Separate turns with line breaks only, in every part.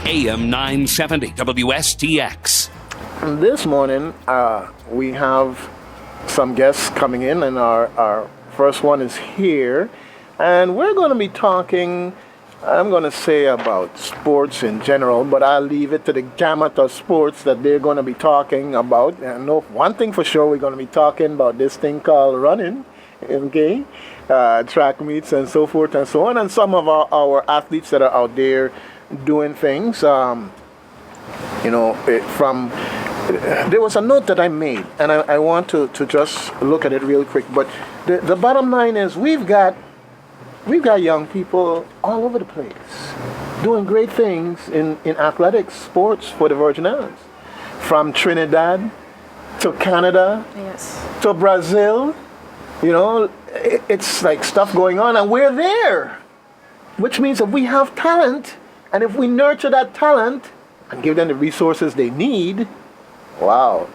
AM 970 WSTX.
This morning, we have some guests coming in, and our first one is here. And we're going to be talking, I'm going to say about sports in general, but I'll leave it to the gamut of sports that they're going to be talking about. And I know one thing for sure, we're going to be talking about this thing called running, okay? Track meets and so forth and so on. And some of our athletes that are out there doing things, there was a note that I made, and I want to just look at it real quick. But the bottom line is we've got young people all over the place doing great things in athletics, sports for the Virgin Islands. From Trinidad to Canada, yes, to Brazil, it's like stuff going on, and we're there. Which means if we have talent, and if we nurture that talent and give them the resources they need, wow.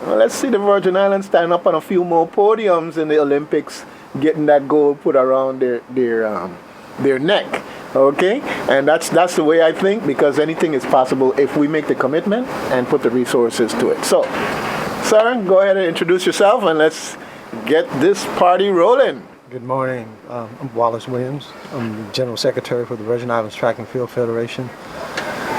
Well, let's see the Virgin Islands stand up on a few more podiums in the Olympics, getting that gold put around their neck. Okay? And that's the way I think, because anything is possible if we make the commitment and put the resources to it. So, sir, go ahead and introduce yourself, and let's get this party rolling.
Good morning. I'm Wallace Williams. I'm the General Secretary for the Virgin Islands Track and Field Federation,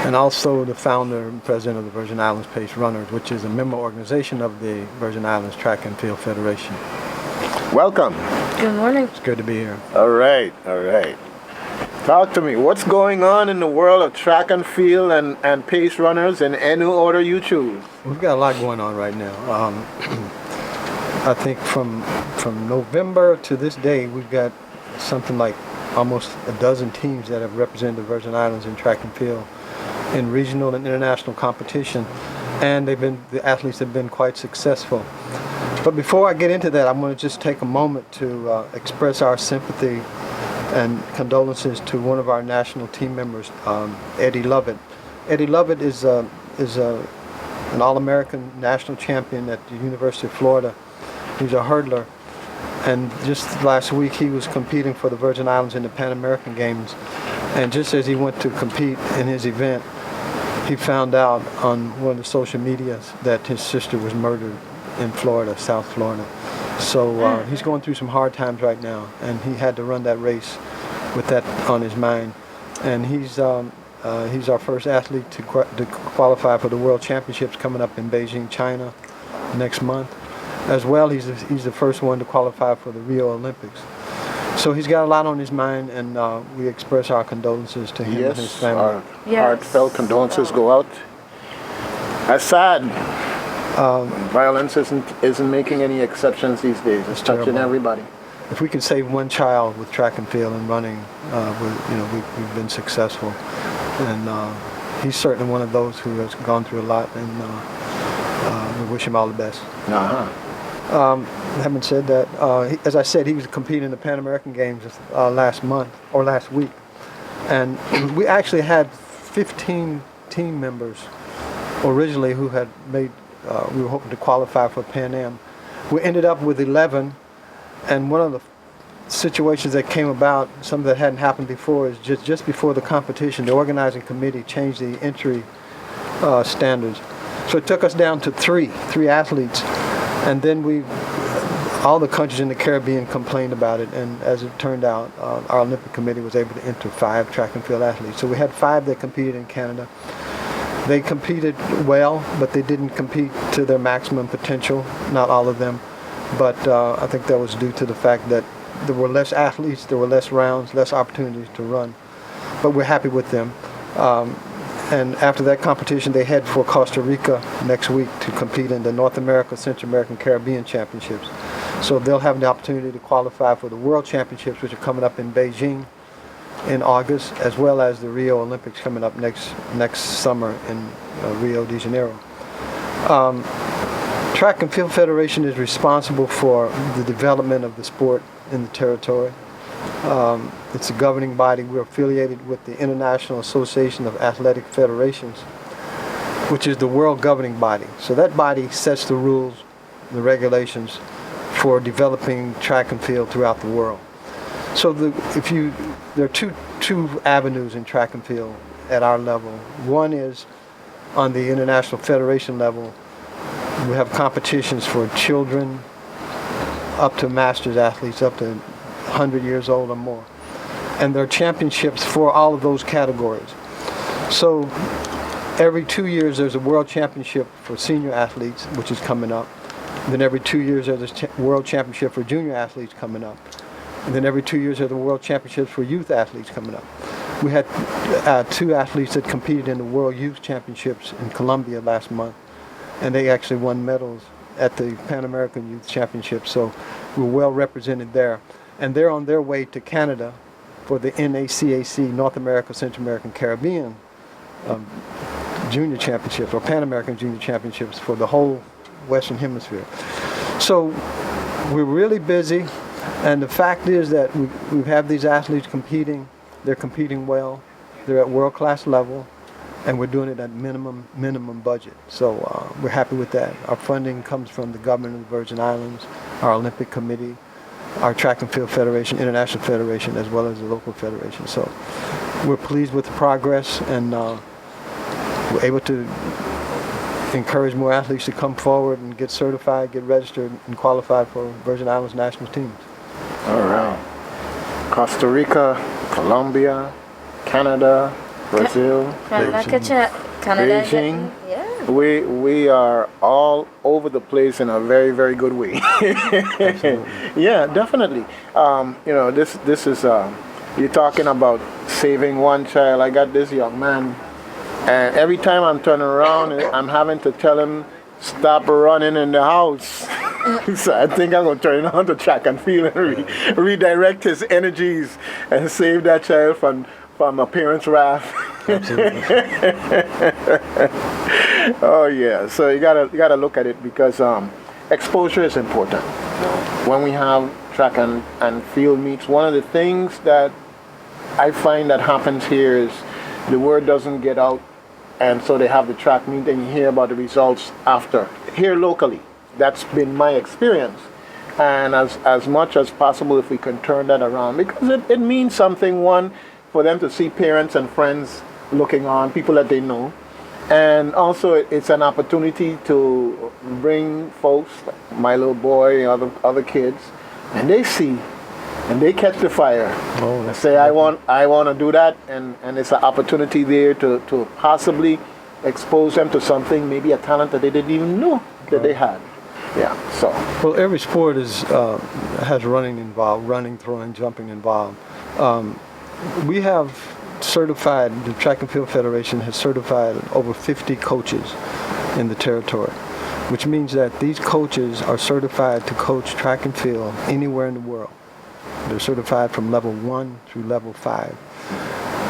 and also the founder and president of the Virgin Islands Pace Runners, which is a member organization of the Virgin Islands Track and Field Federation.
Welcome.
Good morning.
It's good to be here.
All right. Talk to me. What's going on in the world of track and field and pace runners in any order you choose?
We've got a lot going on right now. I think from November to this day, we've got something like almost a dozen teams that have represented the Virgin Islands in track and field in regional and international competition, and the athletes have been quite successful. But before I get into that, I'm going to just take a moment to express our sympathy and condolences to one of our national team members, Eddie Lovett. Eddie Lovett is an All-American national champion at the University of Florida. He's a hurdler, and just last week he was competing for the Virgin Islands in the Pan American Games, and just as he went to compete in his event, he found out on one of the social medias that his sister was murdered in Florida, South Florida. So he's going through some hard times right now, and he had to run that race with that on his mind. And he's our first athlete to qualify for the World Championships coming up in Beijing, China, next month. As well, he's the first one to qualify for the Rio Olympics. So he's got a lot on his mind, and we express our condolences to him and his family.
Our heartfelt condolences go out. That's sad. Violence isn't making any exceptions these days. It's touching everybody.
If we can save one child with track and field and running, we've been successful. And he's certainly one of those who has gone through a lot, and we wish him all the best. Having said that, as I said, he was competing in the Pan American Games last week, and we actually had 15 team members originally who had made. We were hoping to qualify for Pan Am. We ended up with 11, and one of the situations that came about, something that hadn't happened before, is just before the competition, the organizing committee changed the entry standards. So it took us down to three athletes, and then all the countries in the Caribbean complained about it, and as it turned out, our Olympic committee was able to enter 5 track and field athletes. So we had 5 that competed in Canada. They competed well, but they didn't compete to their maximum potential, not all of them. But I think that was due to the fact that there were less athletes, there were less rounds, less opportunities to run. But we're happy with them. And after that competition, they head for Costa Rica next week to compete in the North America, Central American, Caribbean Championships. So they'll have the opportunity to qualify for the World Championships, which are coming up in Beijing in August, as well as the Rio Olympics coming up next summer in Rio de Janeiro. Track and Field Federation is responsible for the development of the sport in the territory. It's a governing body. We're affiliated with the International Association of Athletic Federations, which is the world governing body. So that body sets the rules, the regulations for developing track and field throughout the world. So there are two avenues in track and field at our level. One is on the international federation level. We have competitions for children up to masters athletes, up to 100 years old or more. And there are championships for all of those categories. So every 2 years there's a world championship for senior athletes, which is coming up. Then every 2 years there's a world championship for junior athletes coming up. And then every 2 years there's a world championships for youth athletes coming up. We had 2 athletes that competed in the World Youth Championships in Colombia last month, and they actually won medals at the Pan American Youth Championships, so we're well represented there. And they're on their way to Canada for the NACAC, North America, Central American, Caribbean Junior Championships, or Pan American Junior Championships for the whole Western Hemisphere. So we're really busy, and the fact is that we have these athletes competing. They're competing well. They're at world-class level, and we're doing it at minimum budget. So we're happy with that. Our funding comes from the government of the Virgin Islands, our Olympic Committee, our Track and Field Federation, International Federation, as well as the local federation. So we're pleased with the progress, and we're able to encourage more athletes to come forward and get certified, get registered, and qualified for Virgin Islands national teams.
All right. Costa Rica, Colombia, Canada, Brazil, Beijing.
Yeah.
We are all over the place in a very, very good way. Yeah, definitely. This is you're talking about saving one child. I got this young man, and every time I'm turning around, I'm having to tell him stop running in the house. So I think I'm going to turn on to track and field and redirect his energies and save that child from a parent's wrath. Oh yeah, so you gotta look at it, because exposure is important. When we have track and field meets, one of the things that I find that happens here is the word doesn't get out, and so they have the track meet and you hear about the results after. Here locally, that's been my experience. And as much as possible, if we can turn that around, because it means something, one, for them to see parents and friends looking on, people that they know. And also it's an opportunity to bring folks, my little boy, other kids, and they see, and they catch the fire. Oh, and say, I want to do that, and it's an opportunity there to possibly expose them to something, maybe a talent that they didn't even know that they had. Yeah, so.
Well, every sport has running involved, running, throwing, jumping involved. We have certified, the Track and Field Federation has certified over 50 coaches in the territory, which means that these coaches are certified to coach track and field anywhere in the world. They're certified from level 1 through level 5.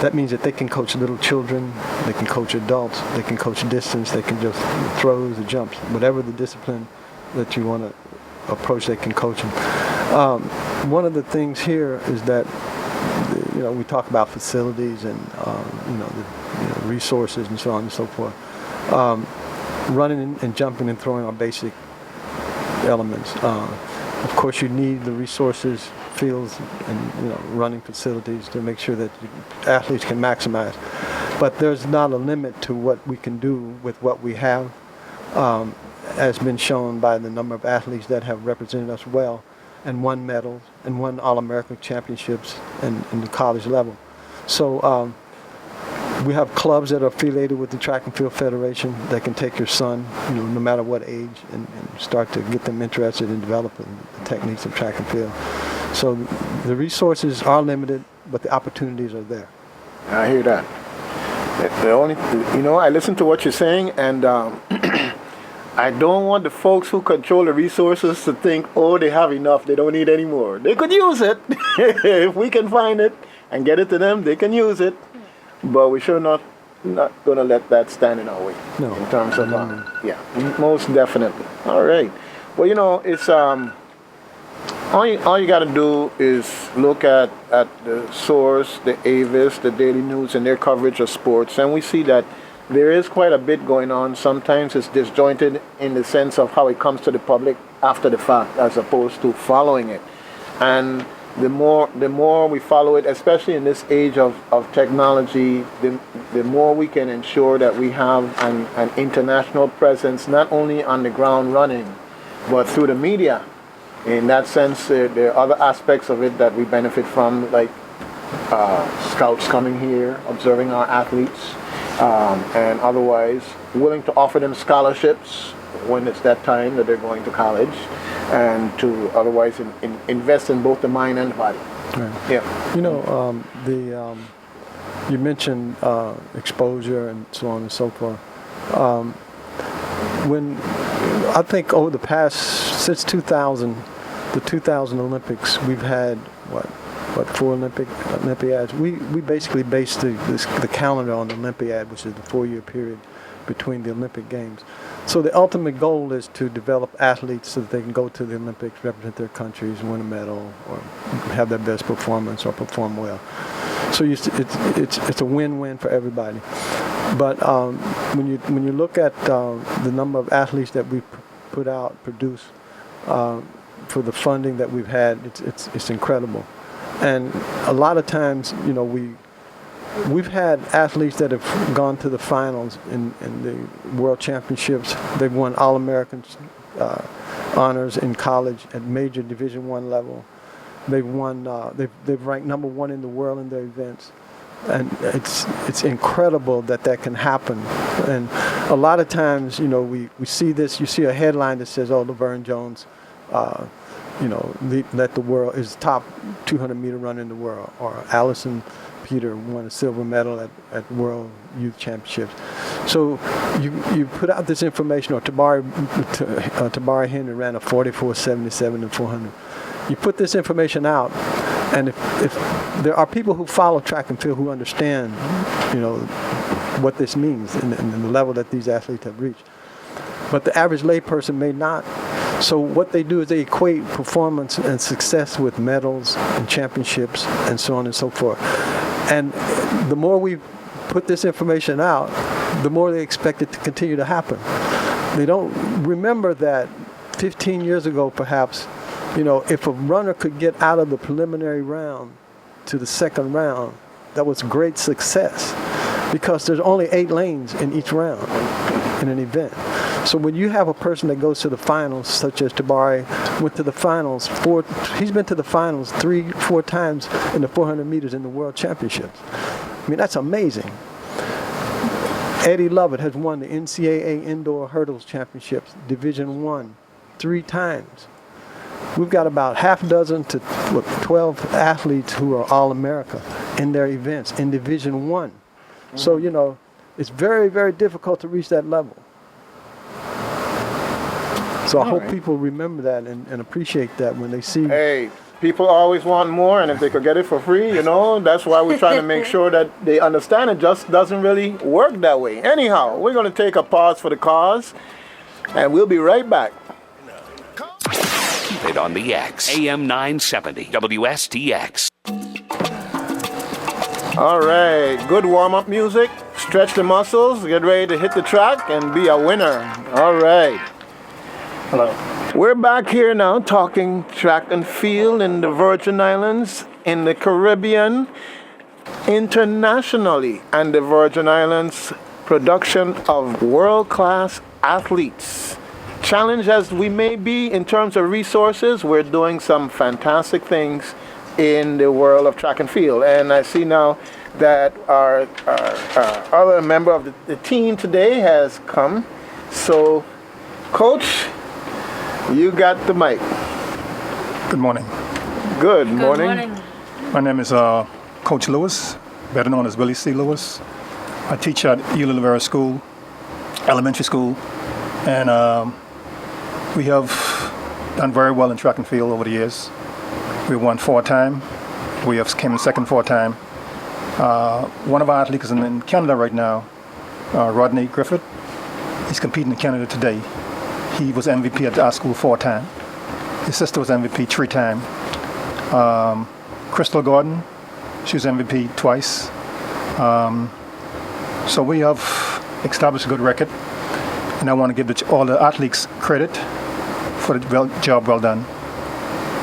That means that they can coach little children, they can coach adults, they can coach distance, they can just throws or jumps, whatever the discipline that you want to approach, they can coach them. One of the things here is that we talk about facilities and the resources and so on and so forth. Running and jumping and throwing are basic elements. Of course, you need the resources, fields, and running facilities to make sure that athletes can maximize. But there's not a limit to what we can do with what we have, as been shown by the number of athletes that have represented us well and won medals and won All-American championships in the college level. So we have clubs that are affiliated with the Track and Field Federation that can take your son, no matter what age, and start to get them interested in developing the techniques of track and field. So the resources are limited, but the opportunities are there.
I hear that. I listen to what you're saying, and I don't want the folks who control the resources to think, oh, they have enough, they don't need any more. They could use it. If we can find it and get it to them, they can use it. But we should not going to let that stand in our way.
No.
In terms of, yeah, most definitely. All right. Well, it's all you got to do is look at the Source, the Avis, the Daily News, and their coverage of sports, and we see that there is quite a bit going on. Sometimes it's disjointed in the sense of how it comes to the public after the fact, as opposed to following it. And the more we follow it, especially in this age of technology, the more we can ensure that we have an international presence, not only on the ground running, but through the media. In that sense, there are other aspects of it that we benefit from, like scouts coming here, observing our athletes, and otherwise willing to offer them scholarships when it's that time that they're going to college, and to otherwise invest in both the mind and the body.
Right.
Yeah.
You know, you mentioned exposure and so on and so forth. When I think over the past, since 2000, the 2000 Olympics, we've had what 4 Olympiads. We basically based the calendar on the Olympiad, which is the 4-year period between the Olympic Games. So the ultimate goal is to develop athletes so that they can go to the Olympics, represent their countries, win a medal, or have their best performance or perform well. So it's a win-win for everybody. But when you look at the number of athletes that we produce for the funding that we've had, it's incredible. And a lot of times, you know, we've had athletes that have gone to the finals in the World Championships. They've won All-American honors in college at major Division I level. They've won. They've ranked number 1 in the world in their events, and it's incredible that can happen. And a lot of times, you know, we see this. You see a headline that says, "Oh, Laverne Jones, you know, let the world is top 200-meter runner in the world," or Allison Peter won a silver medal at World Youth Championships. So you put out this information, or Tabari Henry ran a 44.77 in 400. You put this information out, and if there are people who follow track and field who understand, you know, what this means and the level that these athletes have reached, but the average layperson may not. So what they do is they equate performance and success with medals and championships and so on and so forth. And the more we put this information out, the more they expect it to continue to happen. They don't remember that 15 years ago, perhaps, you know, if a runner could get out of the preliminary round to the second round, that was great success, because there's only 8 lanes in each round in an event. So when you have a person that goes to the finals, such as Tabari went to the finals, he's been to the finals 3-4 times in the 400 meters in the World Championships. I mean, that's amazing. Eddie Lovett has won the NCAA Indoor Hurdles Championships, Division I, 3 times. We've got about half dozen to 12 athletes who are All-America in their events in Division I. So, you know, it's very, very difficult to reach that level. So I hope people remember that and appreciate that when they see.
Hey, people always want more, and if they could get it for free, you know, that's why we're trying to make sure that they understand it just doesn't really work that way. Anyhow, we're going to take a pause for the cause, and we'll be right back.
Keep it on the X. AM 970 WSTX.
All right, good warm-up music. Stretch the muscles, get ready to hit the track, and be a winner. All right. Hello. We're back here now talking track and field in the Virgin Islands, in the Caribbean, internationally, and the Virgin Islands production of world-class athletes. Challenged as we may be in terms of resources, we're doing some fantastic things in the world of track and field. And I see now that our other member of the team today has come. So, Coach, you got the mic.
Good morning.
Good morning.
My name is Coach Lewis, better known as Willie C. Lewis. I teach at Eula Rivera School, elementary school, and we have done very well in track and field over the years. We won 4-time. We have came in second 4-time. One of our athletes is in Canada right now, Rodney Griffith. He's competing in Canada today. He was MVP at our school 4-time. His sister was MVP 3-time. Crystal Gordon, she was MVP twice. So we have established a good record, and I want to give all the athletes credit for the job well done.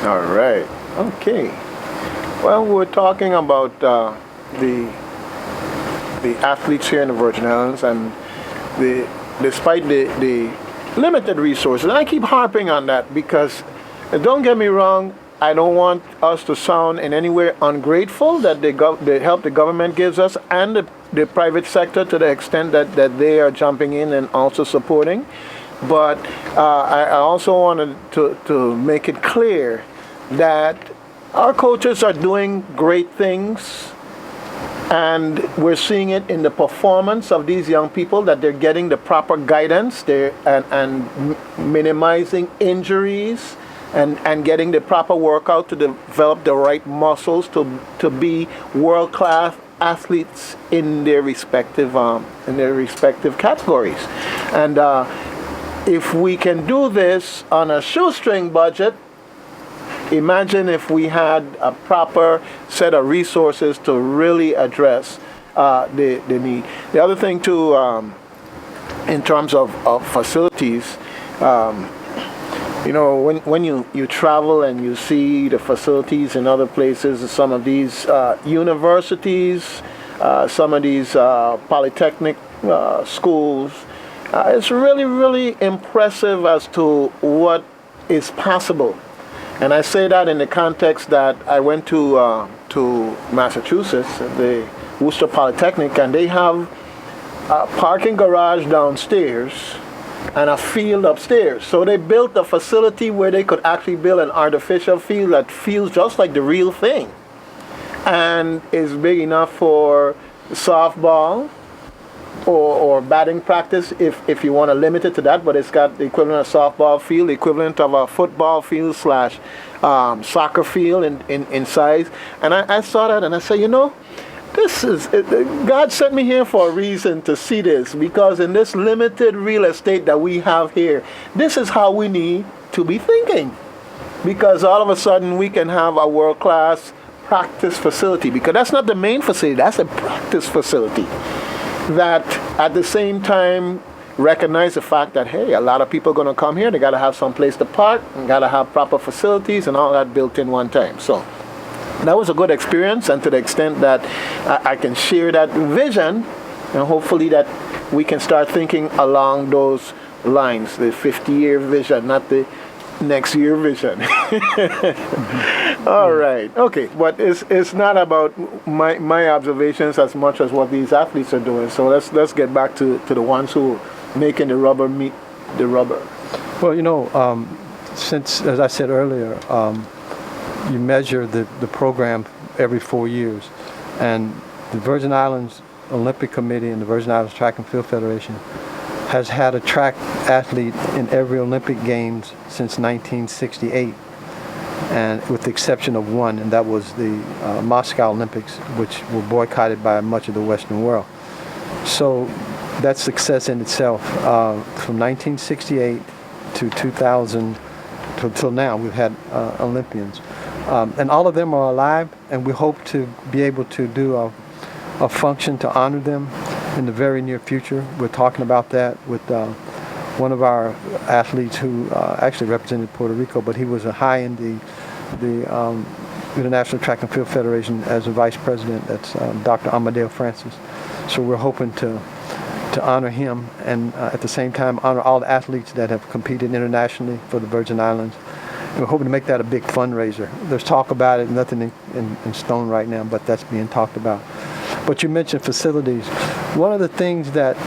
All right. Okay. Well, we're talking about the athletes here in the Virgin Islands, and despite the limited resources, and I keep harping on that because, don't get me wrong, I don't want us to sound in any way ungrateful that the help the government gives us and the private sector to the extent that they are jumping in and also supporting. But I also wanted to make it clear that our coaches are doing great things, and we're seeing it in the performance of these young people, that they're getting the proper guidance and minimizing injuries and getting the proper workout to develop the right muscles to be world-class athletes in their respective categories. And if we can do this on a shoestring budget, imagine if we had a proper set of resources to really address the need. The other thing too, in terms of facilities, when you travel and you see the facilities in other places, some of these universities, some of these polytechnic schools, it's really, really impressive as to what is possible. And I say that in the context that I went to Massachusetts, the Worcester Polytechnic, and they have a parking garage downstairs and a field upstairs. So they built a facility where they could actually build an artificial field that feels just like the real thing, and is big enough for softball or batting practice if you want to limit it to that, but it's got the equivalent of softball field, the equivalent of a football field / soccer field in size. And I saw that and I said, this is, God sent me here for a reason to see this, because in this limited real estate that we have here, this is how we need to be thinking. Because all of a sudden we can have a world-class practice facility, because that's not the main facility, that's a practice facility that at the same time recognize the fact that, hey, a lot of people are going to come here, they got to have some place to park, and got to have proper facilities and all that built in one time. So that was a good experience, and to the extent that I can share that vision, and hopefully that we can start thinking along those lines, the 50-year vision, not the next year vision. All right, okay, but it's not about my observations as much as what these athletes are doing. So let's get back to the ones who are making the rubber meet the rubber.
Well, since, as I said earlier, you measure the program every 4 years, and the Virgin Islands Olympic Committee and the Virgin Islands Track and Field Federation has had a track athlete in every Olympic Games since 1968, and with the exception of one, and that was the Moscow Olympics, which were boycotted by much of the Western world. So that's success in itself. From 1968 to 2000 till now, we've had Olympians. And all of them are alive, and we hope to be able to do a function to honor them in the very near future. We're talking about that with one of our athletes who actually represented Puerto Rico, but he was a high in the International Track and Field Federation as a vice president. That's Dr. Amadeo Francis. So we're hoping to honor him, and at the same time honor all the athletes that have competed internationally for the Virgin Islands. And we're hoping to make that a big fundraiser. There's talk about it, nothing in stone right now, but that's being talked about. But you mentioned facilities. One of the things that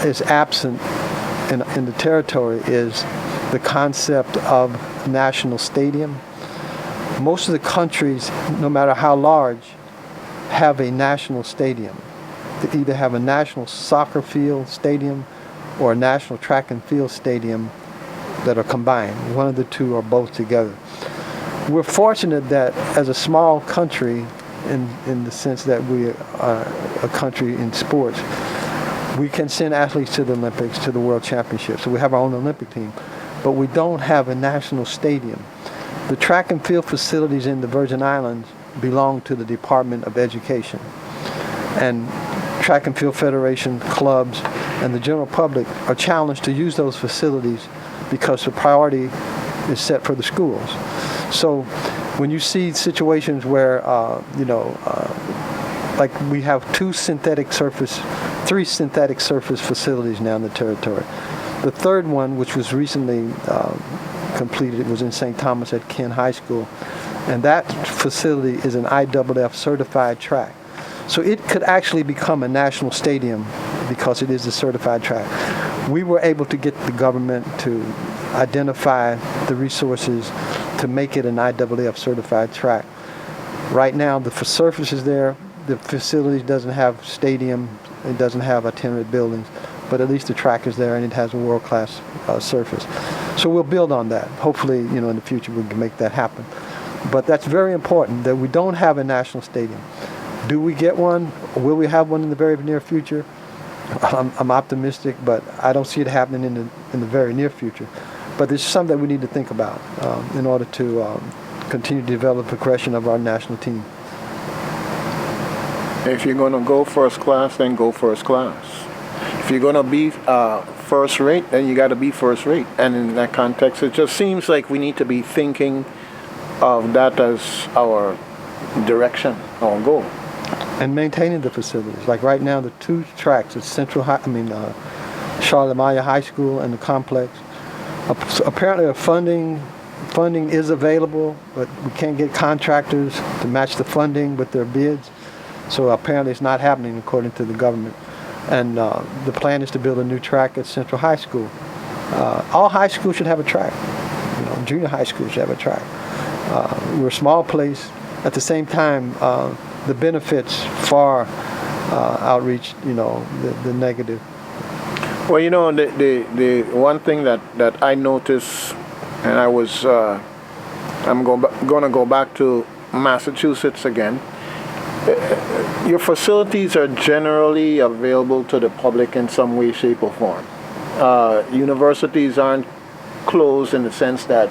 is absent in the territory is the concept of national stadium. Most of the countries, no matter how large, have a national stadium. They either have a national soccer field stadium or a national track and field stadium that are combined. One of the two or both together. We're fortunate that as a small country, in the sense that we are a country in sports, we can send athletes to the Olympics, to the World Championships. So we have our own Olympic team, but we don't have a national stadium. The track and field facilities in the Virgin Islands belong to the Department of Education. And Track and Field Federation, clubs, and the general public are challenged to use those facilities because the priority is set for the schools. So when you see situations where, like we have three synthetic surface facilities now in the territory. The third one, which was recently completed, was in St. Thomas at Kent High School, and that facility is an IAAF certified track. So it could actually become a national stadium because it is a certified track. We were able to get the government to identify the resources to make it an IAAF certified track. Right now, the surface is there. The facility doesn't have stadium. It doesn't have itinerant buildings, but at least the track is there and it has a world-class surface. So we'll build on that. Hopefully, in the future we can make that happen. But that's very important that we don't have a national stadium. Do we get one? Will we have one in the very near future? I'm optimistic, but I don't see it happening in the very near future. But this is something that we need to think about in order to continue to develop the progression of our national team.
If you're going to go first class, then go first class. If you're going to be first rate, then you got to be first rate. And in that context, it just seems like we need to be thinking of that as our direction, our goal.
And maintaining the facilities. Like right now, the two tracks at Charlotte Maya High School and the complex. Apparently, funding is available, but we can't get contractors to match the funding with their bids. So apparently, it's not happening according to the government. And the plan is to build a new track at Central High School. All high schools should have a track. Junior high schools should have a track. We're a small place. At the same time, the benefits far outreach, the negative.
Well, the one thing that I noticed, and I'm going to go back to Massachusetts again. Your facilities are generally available to the public in some way, shape, or form. Universities aren't closed in the sense that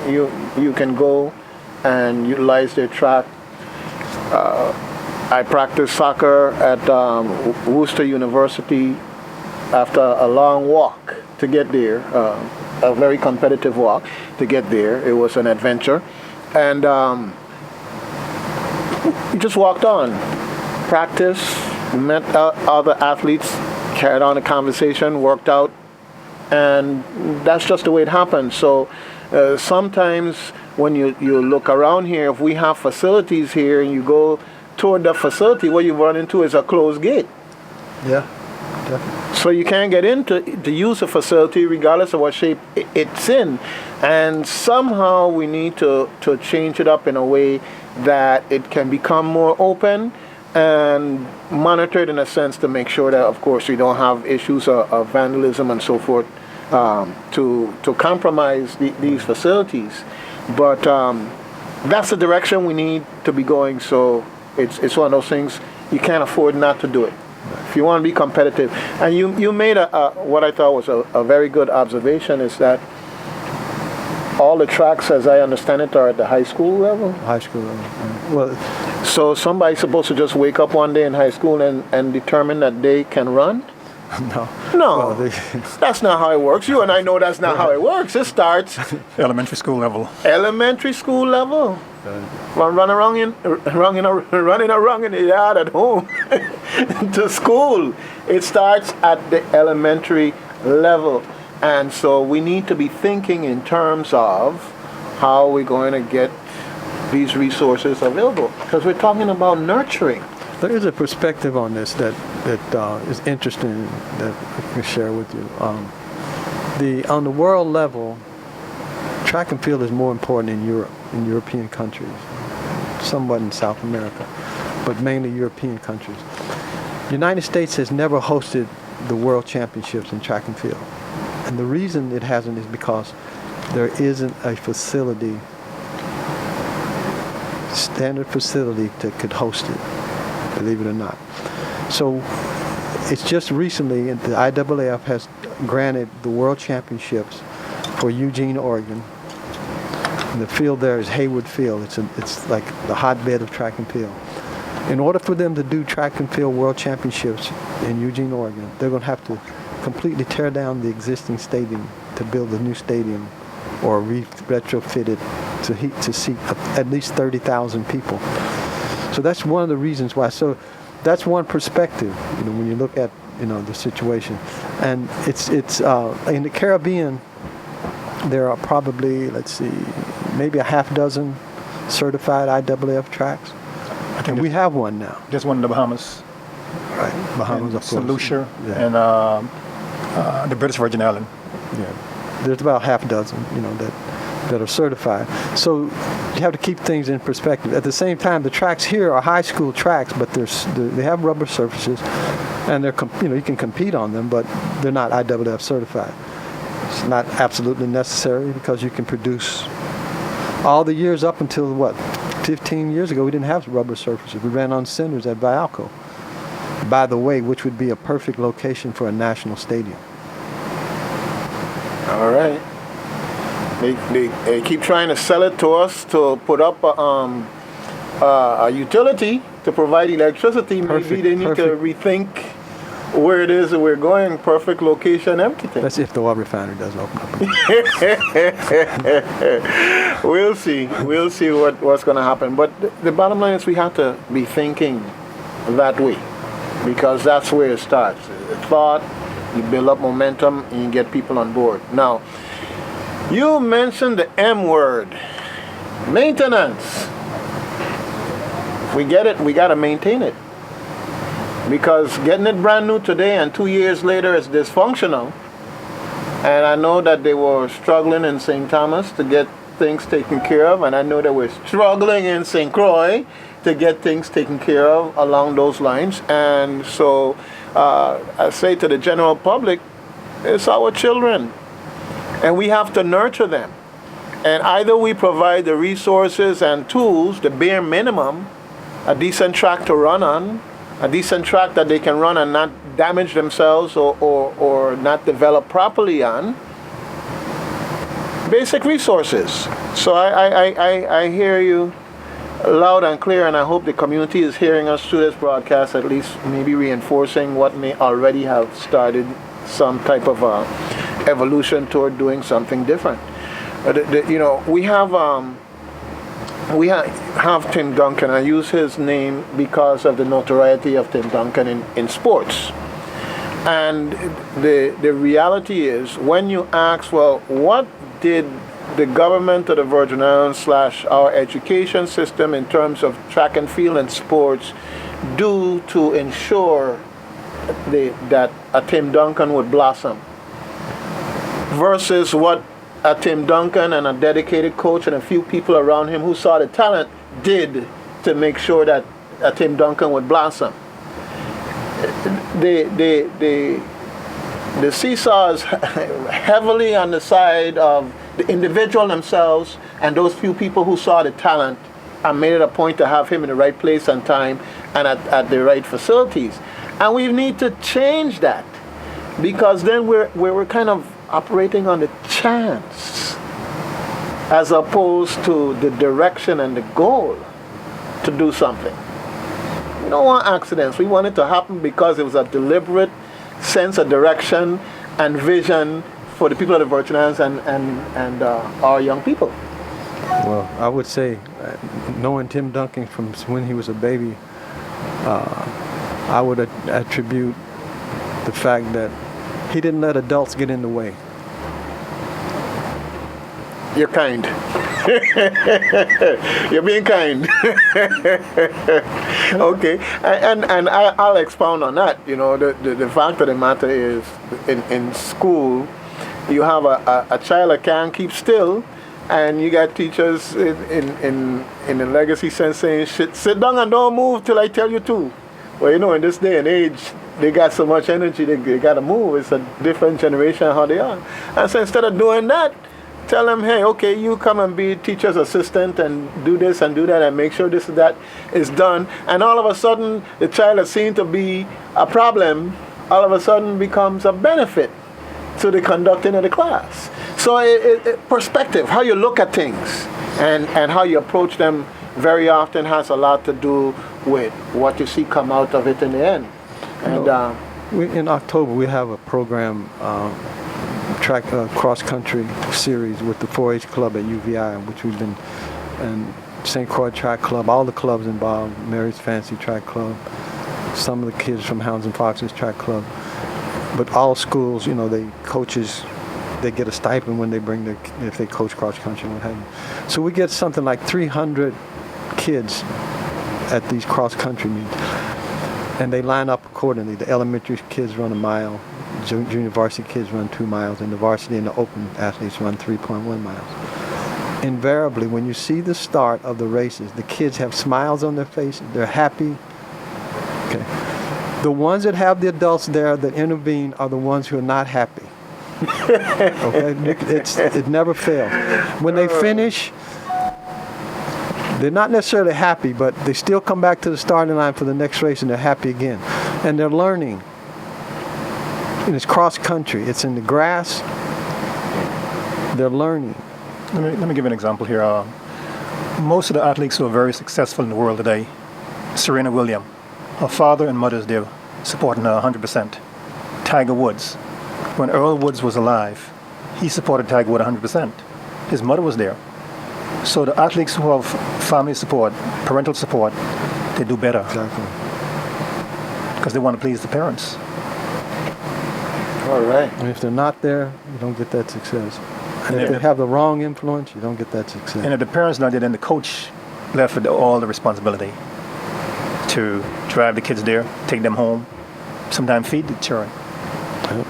you can go and utilize their track. I practiced soccer at Worcester University after a long walk to get there, a very competitive walk to get there. It was an adventure. And you just walked on, practiced, met other athletes, carried on a conversation, worked out, and that's just the way it happens. So sometimes when you look around here, if we have facilities here and you go toward the facility, what you run into is a closed gate.
Yeah, definitely.
So you can't get in to use the facility regardless of what shape it's in. And somehow we need to change it up in a way that it can become more open and monitored in a sense to make sure that, of course, we don't have issues of vandalism and so forth to compromise these facilities. But that's the direction we need to be going. So it's one of those things you can't afford not to do it if you want to be competitive. And you made what I thought was a very good observation, is that all the tracks, as I understand it, are at the high school level?
High school level. Well,
so somebody's supposed to just wake up one day in high school and determine that they can run?
No.
No, that's not how it works. You and I know that's not how it works. It starts
Elementary school level.
Elementary school level. Running around in the yard at home to school. It starts at the elementary level. And so we need to be thinking in terms of how we're going to get these resources available. Because we're talking about nurturing.
There is a perspective on this that is interesting that I can share with you. On the world level, track and field is more important in Europe, in European countries, somewhat in South America, but mainly European countries. The United States has never hosted the World Championships in track and field. And the reason it hasn't is because there isn't a facility, standard facility that could host it, believe it or not. So it's just recently the IAAF has granted the World Championships for Eugene, Oregon. And the field there is Hayward Field. It's like the hotbed of track and field. In order for them to do track and field World Championships in Eugene, Oregon, they're going to have to completely tear down the existing stadium to build a new stadium or retrofit it to seat at least 30,000 people. So that's one of the reasons why. So that's one perspective, when you look at, the situation. And it's in the Caribbean, there are probably, maybe a half dozen certified IAAF tracks. And we have one now.
There's one in the Bahamas.
Right, Bahamas, of
St.
course.
Lucia,
Yeah.
and the British Virgin Islands.
Yeah, there's about half dozen, that are certified. So you have to keep things in perspective. At the same time, the tracks here are high school tracks, but they have rubber surfaces, and they're you can compete on them, but they're not IAAF certified. It's not absolutely necessary because you can produce all the years up until 15 years ago. We didn't have rubber surfaces. We ran on cinders at Vialco, by the way, which would be a perfect location for a national stadium.
All right. They keep trying to sell it to us to put up a utility to provide electricity. Maybe they need to rethink where it is that we're going. Perfect location, everything.
That's if the oil refinery doesn't open up.
We'll see. We'll see what's going to happen. But the bottom line is we have to be thinking that way, because that's where it starts. The thought, you build up momentum, and you get people on board. Now, you mentioned the M word, maintenance. We get it, we got to maintain it. Because getting it brand new today and 2 years later is dysfunctional. And I know that they were struggling in St. Thomas to get things taken care of, and I know that we're struggling in St. Croix to get things taken care of along those lines. And so I say to the general public, it's our children, and we have to nurture them. And either we provide the resources and tools, the bare minimum, a decent track to run on, a decent track that they can run and not damage themselves or not develop properly on. Basic resources. So I hear you loud and clear, and I hope the community is hearing us through this broadcast, at least maybe reinforcing what may already have started some type of evolution toward doing something different. We have Tim Duncan. I use his name because of the notoriety of Tim Duncan in sports. And the reality is, when you ask, well, what did the government of the Virgin Islands / our education system in terms of track and field and sports do to ensure that a Tim Duncan would blossom versus what a Tim Duncan and a dedicated coach and a few people around him who saw the talent did to make sure that a Tim Duncan would blossom. The seesaw is heavily on the side of the individual themselves and those few people who saw the talent and made it a point to have him in the right place and time and at the right facilities. And we need to change that, because then we're kind of operating on the chance as opposed to the direction and the goal to do something. We don't want accidents. We want it to happen because it was a deliberate sense of direction and vision for the people of the Virgin Islands and our young people.
Well, I would say, knowing Tim Duncan from when he was a baby, I would attribute the fact that he didn't let adults get in the way.
You're kind. You're being kind. Okay, and I'll expound on that. The fact of the matter is, in school, you have a child that can't keep still, and you got teachers in the legacy sense saying, sit down and don't move till I tell you to. Well, in this day and age, they got so much energy, they got to move. It's a different generation how they are. And so instead of doing that, tell them, hey, okay, you come and be teacher's assistant and do this and do that and make sure this and that is done. And all of a sudden, the child that seemed to be a problem, all of a sudden becomes a benefit to the conducting of the class. So perspective, how you look at things and how you approach them very often has a lot to do with what you see come out of it in the end. And
in October, we have a program track cross country series with the 4-H club at UVI, which we've been, and St. Croix Track Club, all the clubs involved, Mary's Fancy Track Club, some of the kids from Hounds and Foxes Track Club, but all schools, you know, coaches, they get a stipend when they if they coach cross country and what have you. So we get something like 300 kids at these cross country meets, and they line up accordingly. The elementary kids run a mile, junior varsity kids run 2 miles, and the varsity and the open athletes run 3.1 miles. Invariably, when you see the start of the races, the kids have smiles on their faces, they're happy. Okay. The ones that have the adults there that intervene are the ones who are not happy. Okay, it never fails. When they finish, they're not necessarily happy, but they still come back to the starting line for the next race and they're happy again. And they're learning. And it's cross country. It's in the grass. They're learning.
Let me give you an example here. Most of the athletes who are very successful in the world today, Serena Williams, her father and mother is there supporting her 100%. Tiger Woods. When Earl Woods was alive, he supported Tiger Woods 100%. His mother was there. So the athletes who have family support, parental support, they do better.
Exactly.
Because they want to please the parents.
All right.
And if they're not there, you don't get that success. And if they have the wrong influence, you don't get that success.
And if the parents not there, then the coach left with all the responsibility to drive the kids there, take them home, sometimes feed the children.
Yep.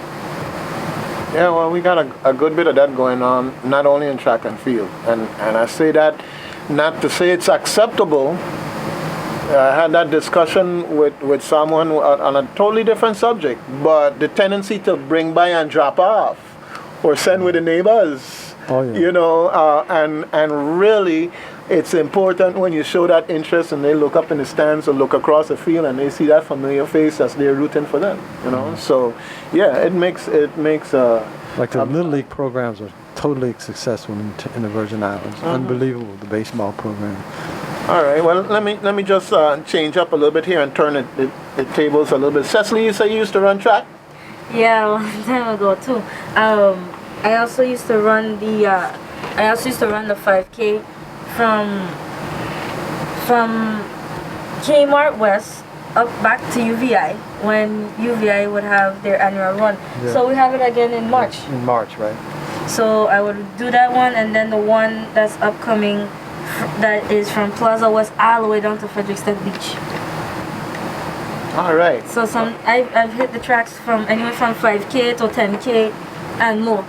Yeah, well, we got a good bit of that going on, not only in track and field. And I say that not to say it's acceptable. I had that discussion with someone on a totally different subject, but the tendency to bring by and drop off or send with the neighbors, you know, and really it's important when you show that interest and they look up in the stands or look across the field and they see that familiar face as they're rooting for them, you know. So yeah, it makes
like the Little League programs are totally successful in the Virgin Islands. Unbelievable, the baseball program.
All right, well, let me just change up a little bit here and turn the tables a little bit. Cecily, you say you used to run track?
Yeah, a long time ago too. I also used to run the 5K from Kmart West up back to UVI when UVI would have their annual run. Yeah. So we have it again in March.
In March, right?
So I would do that one, and then the one that's upcoming, that is from Plaza West all the way down to Frederiksted Beach.
All right.
So I've hit the tracks from anywhere from 5K to 10K and more.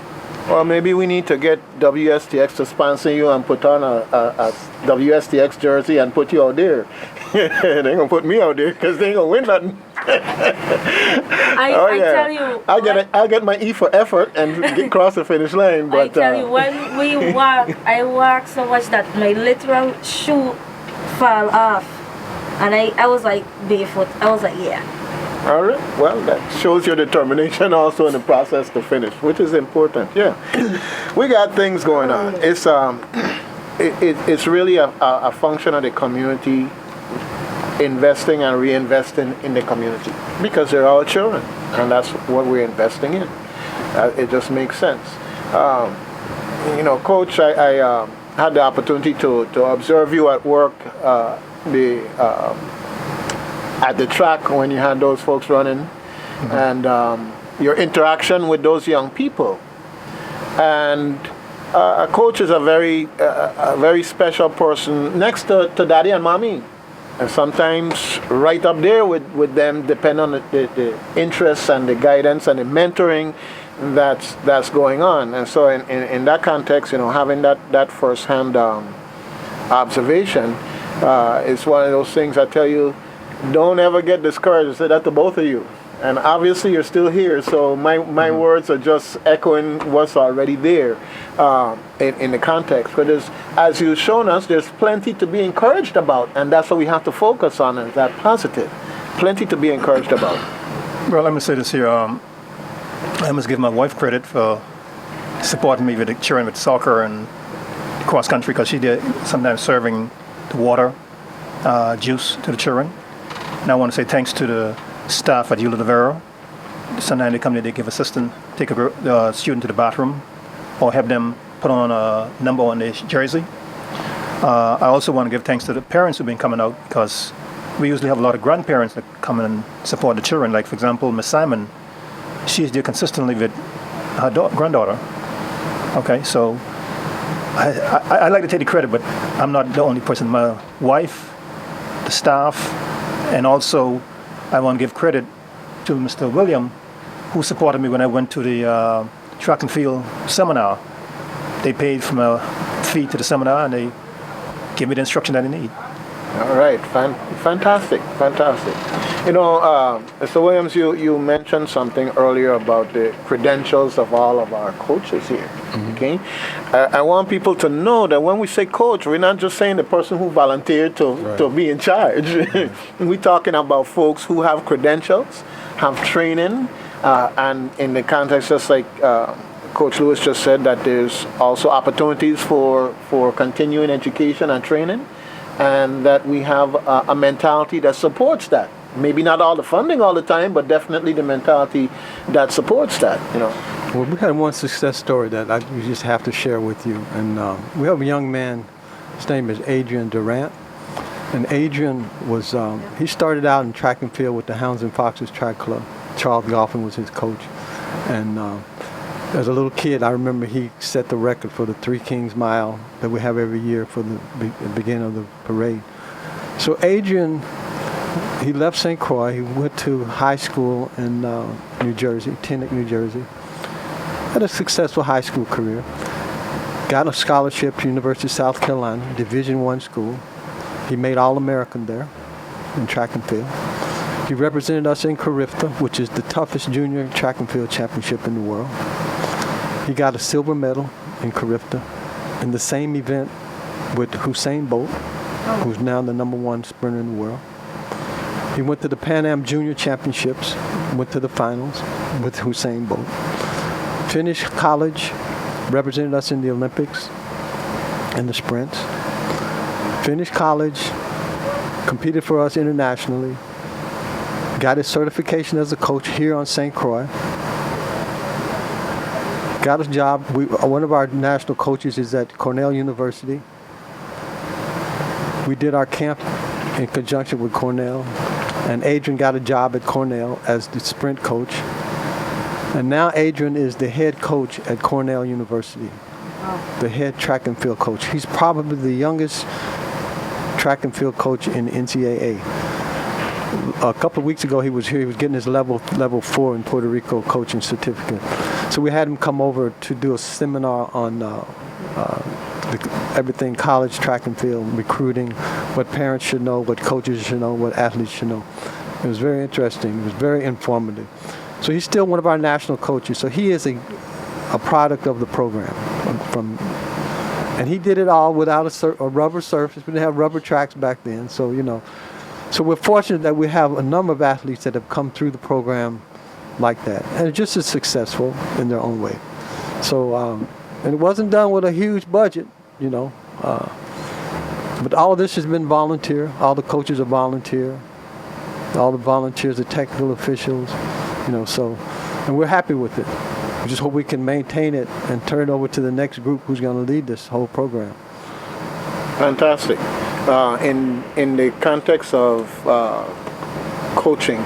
Well, maybe we need to get WSTX to sponsor you and put on a WSTX jersey and put you out there. They ain't gonna put me out there because they ain't gonna win nothing.
I tell you,
I'll get my E for effort and cross the finish line. But
I tell you, when we walk, I walk so much that my literal shoe fell off, and I was like barefoot. I was like, yeah.
All right. Well, that shows your determination also in the process to finish, which is important. Yeah, we got things going on. It's really a function of the community investing and reinvesting in the community because they're our children, and that's what we're investing in. It just makes sense. You know, Coach, I had the opportunity to observe you at work. At the track when you had those folks running, and your interaction with those young people. And a coach is a very special person next to Daddy and Mommy, and sometimes right up there with them, depending on the interests and the guidance and the mentoring that's going on. And so in that context, you know, having that first-hand observation is one of those things I tell you. Don't ever get discouraged. I say that to both of you. And obviously you're still here, so my words are just echoing what's already there in the context. Because as you've shown us, there's plenty to be encouraged about, and that's what we have to focus on, is that positive. Plenty to be encouraged about.
Well, let me say this here. I must give my wife credit for supporting me with the children with soccer and cross country, because she did sometimes serving the water, juice to the children. And I want to say thanks to the staff at Eula de Vera sometimes they come there, they give assistance, take a student to the bathroom, or have them put on a number on their jersey. I also want to give thanks to the parents who've been coming out, because we usually have a lot of grandparents that come and support the children. Like, for example, Miss Simon, she's there consistently with her granddaughter. Okay, so I like to take the credit, but I'm not the only person. My wife, the staff, and also I want to give credit to Mr. William, who supported me when I went to the track and field seminar. They paid from a fee to the seminar, and they gave me the instruction that I need.
All right, fantastic. You know, Mr. Williams, you mentioned something earlier about the credentials of all of our coaches here. Okay, I want people to know that when we say coach, we're not just saying the person who volunteered to be in charge. We're talking about folks who have credentials, have training, and in the context, just like Coach Lewis just said, that there's also opportunities for continuing education and training, and that we have a mentality that supports that. Maybe not all the funding all the time, but definitely the mentality that supports that, you know.
Well, we had one success story that we just have to share with you. And we have a young man, his name is Adrian Durant. And Adrian was, he started out in track and field with the Hounds and Foxes track club. Charles Golphin was his coach. And as a little kid, I remember he set the record for the Three Kings Mile that we have every year for the beginning of the parade. So Adrian, he left St. Croix. He went to high school in New Jersey, Teaneck, New Jersey. Had a successful high school career. Got a scholarship to University of South Carolina, Division I school. He made All-American there in track and field. He represented us in Carifta, which is the toughest junior track and field championship in the world. He got a silver medal in Carifta in the same event with Usain Bolt, who's now the #1 sprinter in the world. He went to the Pan Am Junior Championships, went to the finals with Usain Bolt. Finished college, represented us in the Olympics and the sprints. Finished college, competed for us internationally, got his certification as a coach here on St. Croix. Got a job. One of our national coaches is at Cornell University. We did our camp in conjunction with Cornell, and Adrian got a job at Cornell as the sprint coach. And now Adrian is the head coach at Cornell University, the head track and field coach. He's probably the youngest track and field coach in the NCAA. A couple of weeks ago he was here. He was getting his level 4 in Puerto Rico coaching certificate. So we had him come over to do a seminar on everything college track and field, recruiting, what parents should know, what coaches should know, what athletes should know. It was very interesting. It was very informative. So he's still one of our national coaches. So he is a product of the program. And he did it all without a rubber surface. We didn't have rubber tracks back then. So, you know, so we're fortunate that we have a number of athletes that have come through the program like that, and just as successful in their own way. So, and it wasn't done with a huge budget, you know. But all of this has been volunteer. All the coaches are volunteer. All the volunteers are technical officials, you know. So, and we're happy with it. We just hope we can maintain it and turn it over to the next group who's going to lead this whole program.
Fantastic. In the context of coaching,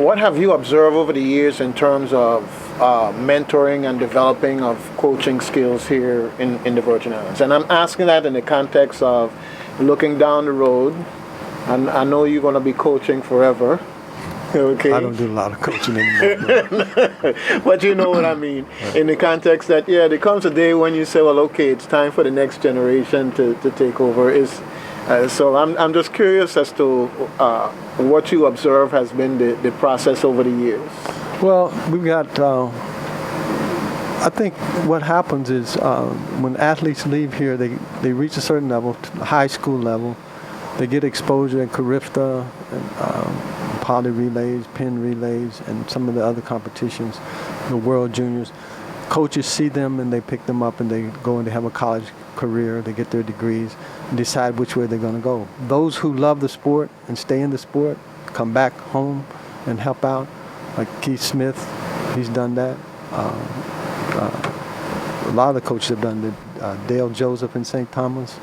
what have you observed over the years in terms of mentoring and developing of coaching skills here in the Virgin Islands? And I'm asking that in the context of looking down the road, and I know you're going to be coaching forever. Okay.
I don't do a lot of coaching anymore.
But you know what I mean. In the context that, yeah, there comes a day when you say, well, okay, it's time for the next generation to take over. So I'm just curious as to what you observe has been the process over the years.
Well, we've got, I think what happens is when athletes leave here, they reach a certain level, high school level. They get exposure in Carifta, and poly relays, pin relays, and some of the other competitions, the World Juniors. Coaches see them and they pick them up and they go and they have a college career, they get their degrees, and decide which way they're going to go. Those who love the sport and stay in the sport come back home and help out. Like Keith Smith, he's done that. A lot of the coaches have done that. Dale Joseph in St. Thomas.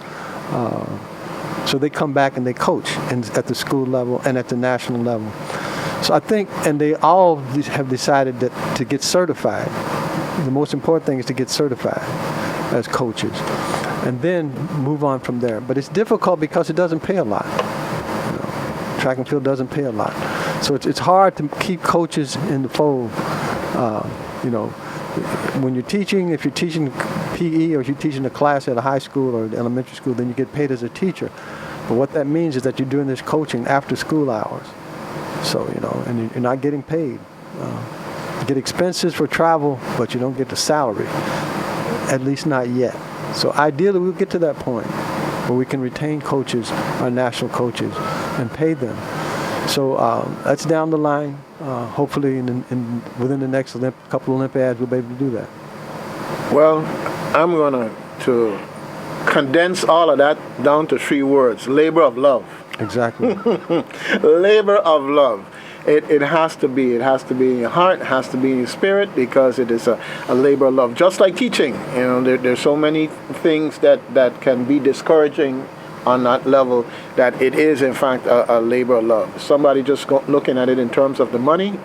So they come back and they coach at the school level and at the national level. So I think, and they all have decided that to get certified. The most important thing is to get certified as coaches, and then move on from there. But it's difficult because it doesn't pay a lot. Track and field doesn't pay a lot, so it's hard to keep coaches in the fold. When you're teaching, if you're teaching PE or if you're teaching a class at a high school or elementary school, then you get paid as a teacher. But what that means is that you're doing this coaching after school hours. So, and you're not getting paid. You get expenses for travel, but you don't get the salary, at least not yet. So ideally, we'll get to that point where we can retain coaches, our national coaches, and pay them. So that's down the line. Hopefully, within the next couple of Olympiads, we'll be able to do that.
Well, I'm going to condense all of that down to 3 words: labor of love.
Exactly.
Labor of love. It has to be. It has to be in your heart. It has to be in your spirit, because it is a labor of love. Just like teaching, there's so many things that can be discouraging on that level, that it is in fact a labor of love. Somebody just looking at it in terms of the money,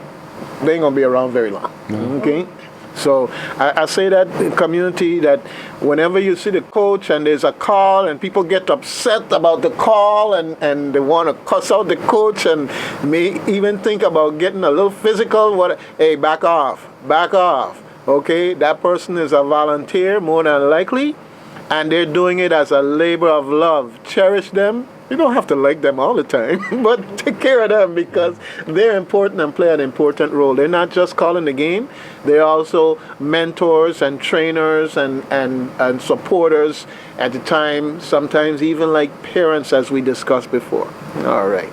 they ain't gonna be around very long. Okay. So I say that in community, that whenever you see the coach and there's a call and people get upset about the call and they want to cuss out the coach and may even think about getting a little physical, hey, back off. Okay, that person is a volunteer more than likely, and they're doing it as a labor of love. Cherish them. You don't have to like them all the time, but take care of them, because they're important and play an important role. They're not just calling the game. They're also mentors and trainers and supporters at the time, sometimes even like parents, as we discussed before. All right.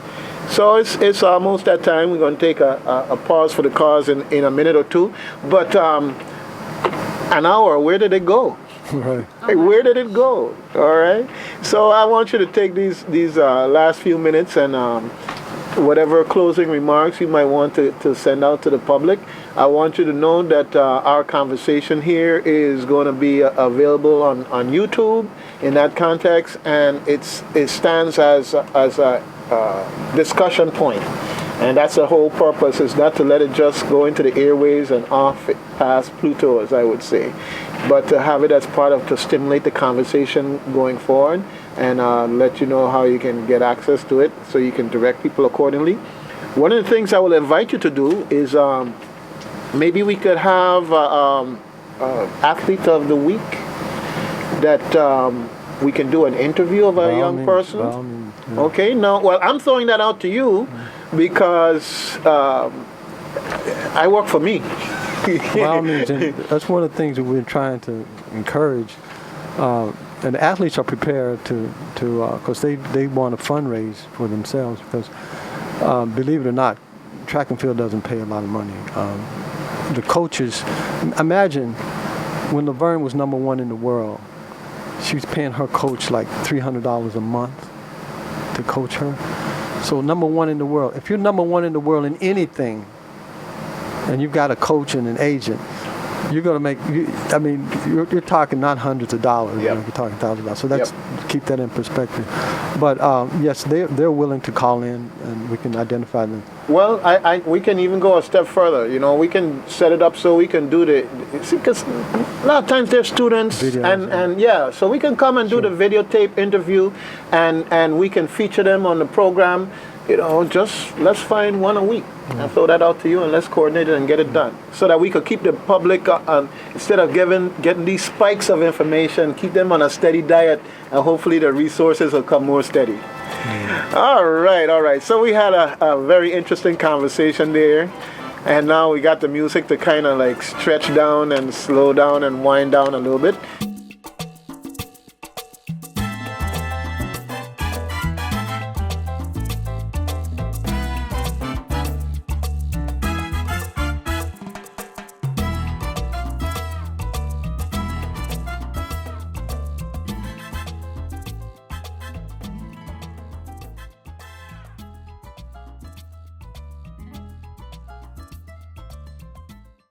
So it's almost that time. We're going to take a pause for the cause in a minute or two. But an hour, where did it go?
Right.
Hey, where did it go? All right. So I want you to take these last few minutes and whatever closing remarks you might want to send out to the public. I want you to know that our conversation here is going to be available on YouTube in that context, and it stands as a discussion point. And that's the whole purpose, is not to let it just go into the airways and off past Pluto, as I would say, but to have it as part of, to stimulate the conversation going forward, and let you know how you can get access to it so you can direct people accordingly. One of the things I will invite you to do is maybe we could have Athlete of the Week, that we can do an interview of a young person.
Yeah.
Okay, now, well, I'm throwing that out to you because I work for me.
And that's one of the things that we're trying to encourage. And the athletes are prepared to because they want to fundraise for themselves, because believe it or not, track and field doesn't pay a lot of money. The coaches, imagine when Laverne was #1 in the world, she was paying her coach like $300 a month to coach her. So #1 in the world. If you're #1 in the world in anything, and you've got a coach and an agent, you're going to make. You're talking not hundreds of dollars.
Yep.
You're talking thousands of dollars. So that's keep that in perspective. But yes, they're willing to call in, and we can identify them.
Well, we can even go a step further. We can set it up so we can do because a lot of times they're students,
videos,
so we can come and do the videotape interview, and we can feature them on the program. Just let's find one a week and throw that out to you, and let's coordinate it and get it done, so that we could keep the public, instead of getting these spikes of information, keep them on a steady diet, and hopefully the resources will come more steady. All right. So we had a very interesting conversation there, and now we got the music to kind of like stretch down and slow down and wind down a little bit.